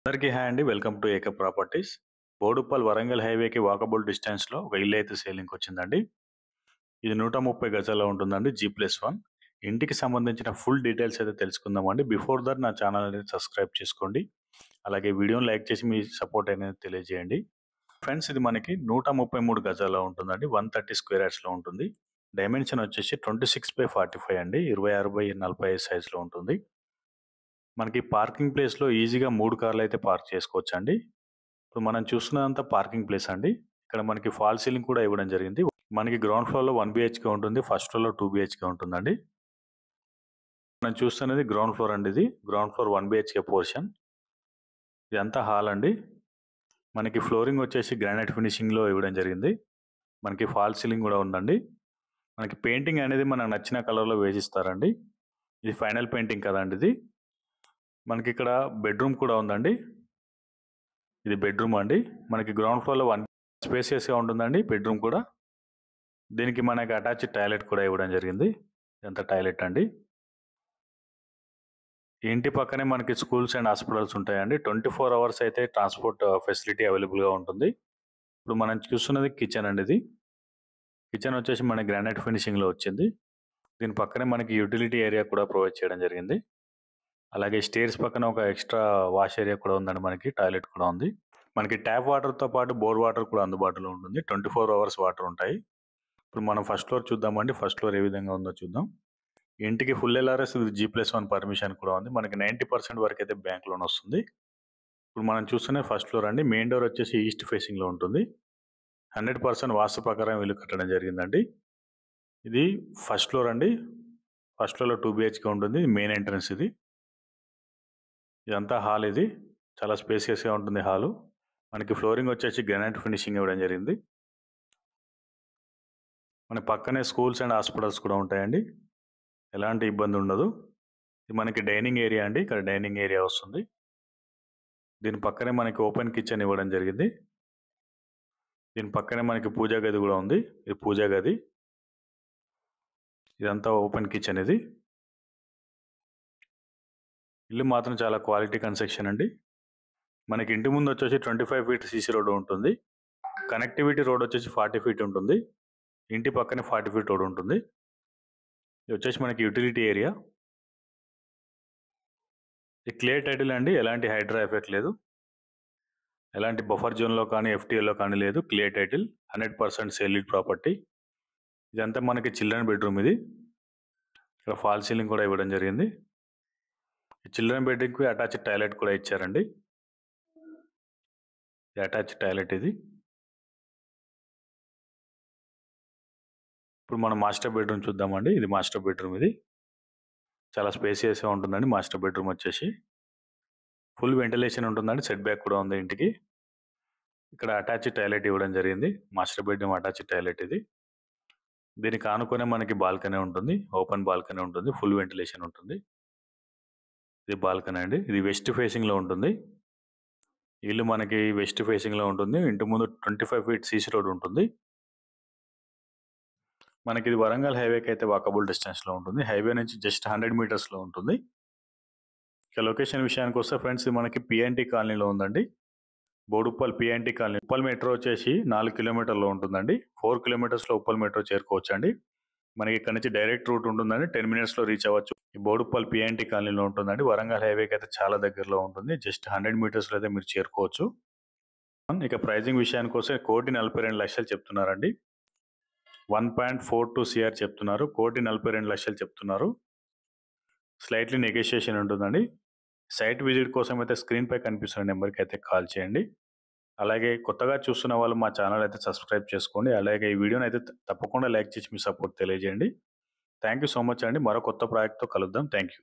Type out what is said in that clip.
అందరికీ హాయ్ అండి. Welcome to ఏక ప్రాపర్టీస్. బోడుప్పల్ వరంగల్ హైవేకి వాకబుల్ డిస్టెన్స్‌లో ఒక ఇల్లు అయితే సేలింగ్‌కి వచ్చిందండి. ఇది 130 గజాల్లో ఉంటుందండి. G+1. ఇంటికి సంబంధించిన ఫుల్ డీటెయిల్స్ అయితే తెలుసుకుందామండి. బిఫోర్ దట్ నా ఛానల్ అనేది సబ్స్క్రైబ్ చేసుకోండి. అలాగే వీడియోని లైక్ చేసి మీ సపోర్ట్ అనేది తెలియజేయండి. ఫ్రెండ్స్, ఇది మనకి 133 గజాల్లో ఉంటుందండి. 130 స్క్వేర్ యార్డ్స్‌లో ఉంటుంది. డైమెన్షన్ వచ్చేసి 26/45 అండి. 26/45 సైజ్‌లో ఉంటుంది. మనకి పార్కింగ్ ప్లేస్‌లో ఈజీగా 3 కార్లు అయితే పార్క్ చేసుకోవచ్చండి. ఇప్పుడు మనం చూస్తున్నదంతా పార్కింగ్ ప్లేస్ అండి. ఇక్కడ మనకి ఫాల్ సీలింగ్ కూడా ఇవ్వడం జరిగింది. మనకి గ్రౌండ్ ఫ్లోర్‌లో 1 BHK ఉంటుంది. ఫస్ట్ ఫ్లోర్‌లో 2 BHK ఉంటుందండి. మనం చూస్తున్నది గ్రౌండ్ ఫ్లోర్ అండి ఇది. Ground floor 1 BHK portion. ఇదంతా హాల్ అండి. మనకి ఫ్లోరింగ్ వచ్చేసి గ్రానైట్ ఫినిషింగ్‌లో ఇవ్వడం జరిగింది. మనకి ఫాల్ సీలింగ్ కూడా ఉందండి. మనకి పెయింటింగ్ అనేది మనకు నచ్చిన కలర్‌లో వేసిస్తారండి. ఇది ఫైనల్ పెయింటింగ్ కదండి ఇది. మనకి ఇక్కడ బెడ్రూమ్ కూడా ఉందండి. ఇది బెడ్రూమ్ అండి. మనకి గ్రౌండ్ ఫ్లోర్‌లో 1 స్పేసియస్‌గా ఉంటుందండి బెడ్రూమ్ కూడా. దీనికి మనకి అటాచ్డ్ టాయిలెట్ కూడా ఇవ్వడం జరిగింది. ఇదంతా టాయిలెట్ అండి. ఈ ఇంటి పక్కనే మనకి స్కూల్స్ అండ్ హాస్పిటల్స్ ఉంటాయండి. 24 అవర్స్ అయితే ట్రాన్స్‌పోర్ట్ ఫెసిలిటీ అవైలబుల్‌గా ఉంటుంది. ఇప్పుడు మనం చూస్తున్నది కిచెన్ అండి ఇది. కిచెన్ వచ్చేసి మనకి గ్రానైట్ ఫినిషింగ్‌లో వచ్చింది. దీని పక్కనే మనకి యుటిలిటీ ఏరియా కూడా ప్రొవైడ్ చేయడం జరిగింది. అలాగే స్టేర్స్ పక్కన ఒక ఎక్స్ట్రా వాష్ ఏరియా కూడా ఉందండి మనకి. టాయిలెట్ కూడా ఉంది. మనకి ట్యాప్ వాటర్‌తో పాటు బోర్ వాటర్ కూడా అందుబాటులో ఉంటుంది. 24 అవర్స్ వాటర్ ఉంటాయి. ఇప్పుడు మనం ఫస్ట్ ఫ్లోర్ చూద్దామండి. ఫస్ట్ ఫ్లోర్ ఏ విధంగా ఉందో చూద్దాం. ఇంటికి full LRS with G+1 permission కూడా ఉంది. మనకి 90% వరకు అయితే బ్యాంక్ లోన్ వస్తుంది. ఇప్పుడు మనం చూస్తున్న ఫస్ట్ ఫ్లోర్ అండి. మెయిన్ డోర్ వచ్చేసి ఈస్ట్ ఫేసింగ్‌లో ఉంటుంది. 100% వాస్తు ప్రకారం ఇల్లు కట్టడం జరిగిందండి. ఇది ఫస్ట్ ఫ్లోర్ అండి. ఫస్ట్ ఫ్లోర్‌లో 2 BHK ఉంటుంది. మెయిన్ ఎంట్రన్స్ ఇది. ఇదంతా హాల్ ఇది. చాలా స్పేసియస్‌గా ఉంటుంది హాలు. మనకి ఫ్లోరింగ్ వచ్చేసి గ్రానైట్ ఫినిషింగ్ ఇవ్వడం జరిగింది. మన పక్కనే స్కూల్స్ అండ్ హాస్పిటల్స్ కూడా ఉంటాయండి. ఎలాంటి ఇబ్బంది ఉండదు. ఇది మనకి డైనింగ్ ఏరియా అండి. ఇక్కడ డైనింగ్ ఏరియా వస్తుంది. దీని పక్కనే మనకి ఓపెన్ కిచెన్ ఇవ్వడం జరిగింది. దీని పక్కనే మనకి పూజా గది కూడా ఉంది. ఇది పూజా గది. ఇదంతా ఓపెన్ కిచెన్ ఇది. ఇల్లు మాత్రం చాలా క్వాలిటీ కన్స్ట్రక్షన్ అండి. మనకి ఇంటి ముందు వచ్చేసి 25 ఫీట్ సీసీ రోడ్ ఉంటుంది. కనెక్టివిటీ రోడ్ వచ్చేసి 40 ఫీట్ ఉంటుంది. ఇంటి పక్కనే 40 ఫీట్ రోడ్ ఉంటుంది. ఇది వచ్చేసి మనకి యుటిలిటీ ఏరియా. ఇది క్లియర్ టైటిల్ అండి. ఎలాంటి హైడ్రా ఎఫెక్ట్ లేదు. ఎలాంటి బఫర్ జోన్లో కానీ FTLలో కానీ లేదు. Clear title. 100% sealed property. ఇదంతా మనకి చిల్డ్రన్ బెడ్రూమ్ ఇది. ఇక్కడ ఫాల్ సీలింగ్ కూడా ఇవ్వడం జరిగింది. ఈ చిల్డ్రన్ బెడ్రూమ్కి అటాచ్డ్ టాయిలెట్ కూడా ఇచ్చారండి. అటాచ్డ్ టాయిలెట్ ఇది. ఇప్పుడు మనం మాస్టర్ బెడ్రూమ్ చూద్దామండి. ఇది మాస్టర్ బెడ్రూమ్ ఇది. చాలా స్పేసియస్గా ఉంటుందండి మాస్టర్ బెడ్రూమ్ వచ్చేసి. ఫుల్ వెంటిలేషన్ ఉంటుందండి. సెట్ బ్యాక్ కూడా ఉంది ఇంటికి. ఇక్కడ అటాచ్డ్ టాయిలెట్ ఇవ్వడం జరిగింది. మాస్టర్ బెడ్రూమ్ అటాచ్డ్ టాయిలెట్ ఇది. దీనికి ఆనుకునే మనకి బాల్కనీ ఉంటుంది. ఓపెన్ బాల్కనీ ఉంటుంది. ఫుల్ వెంటిలేషన్ ఉంటుంది. ఇది బాల్కనీ అండి. ఇది వెస్ట్ ఫేసింగ్లో ఉంటుంది. ఇల్లు మనకి వెస్ట్ ఫేసింగ్లో ఉంటుంది. ఇంటి ముందు 25 ఫీట్ సీసీ రోడ్ ఉంటుంది. మనకి ఇది వరంగల్ హైవేకి అయితే వాకబుల్ డిస్టెన్స్లో ఉంటుంది. హైవే నుంచి జస్ట్ 100 మీటర్స్లో ఉంటుంది. ఇక లొకేషన్ విషయానికి వస్తే ఫ్రెండ్స్, ఇది మనకి PNT కాలనీలో ఉందండి. Boduppal PNT colony. Uppal metro వచ్చేసి 4 కిలోమీటర్లో ఉంటుందండి. 4 కిలోమీటర్స్లో ఉప్పల్ మెట్రో చేరుకోవచ్చండి. మనకి ఇక్కడ నుంచి డైరెక్ట్ రూట్ ఉంటుందండి. 10 మినిట్స్లో రీచ్ అవ్వచ్చు. ఈ బోడుప్పల్ PNT కాలనీలో ఉంటుందండి. వరంగల్ హైవేకి అయితే చాలా దగ్గరలో ఉంటుంది. జస్ట్ 100 మీటర్స్లో అయితే మీరు చేరుకోవచ్చు. ఇక ప్రైజింగ్ విషయానికి వస్తే 1,42,00,000 చెప్తున్నారండి. 1.42 CR చెప్తున్నారు. 1,42,00,000 చెప్తున్నారు. స్లైట్లీ నెగోషియేషన్ ఉంటుందండి. సైట్ విజిట్ కోసం అయితే స్క్రీన్ పై కనిపిస్తున్న నెంబర్కి అయితే కాల్ చేయండి. అలాగే కొత్తగా చూస్తున్న వాళ్ళు మా ఛానల్ అయితే సబ్స్క్రైబ్ చేసుకోండి. అలాగే ఈ వీడియోని అయితే తప్పకుండా లైక్ చేసి మీ సపోర్ట్ తెలియజేయండి. థ్యాంక్ యూ సో మచ్ అండి. మరో కొత్త ప్రాజెక్ట్తో కలుద్దాం. Thank you.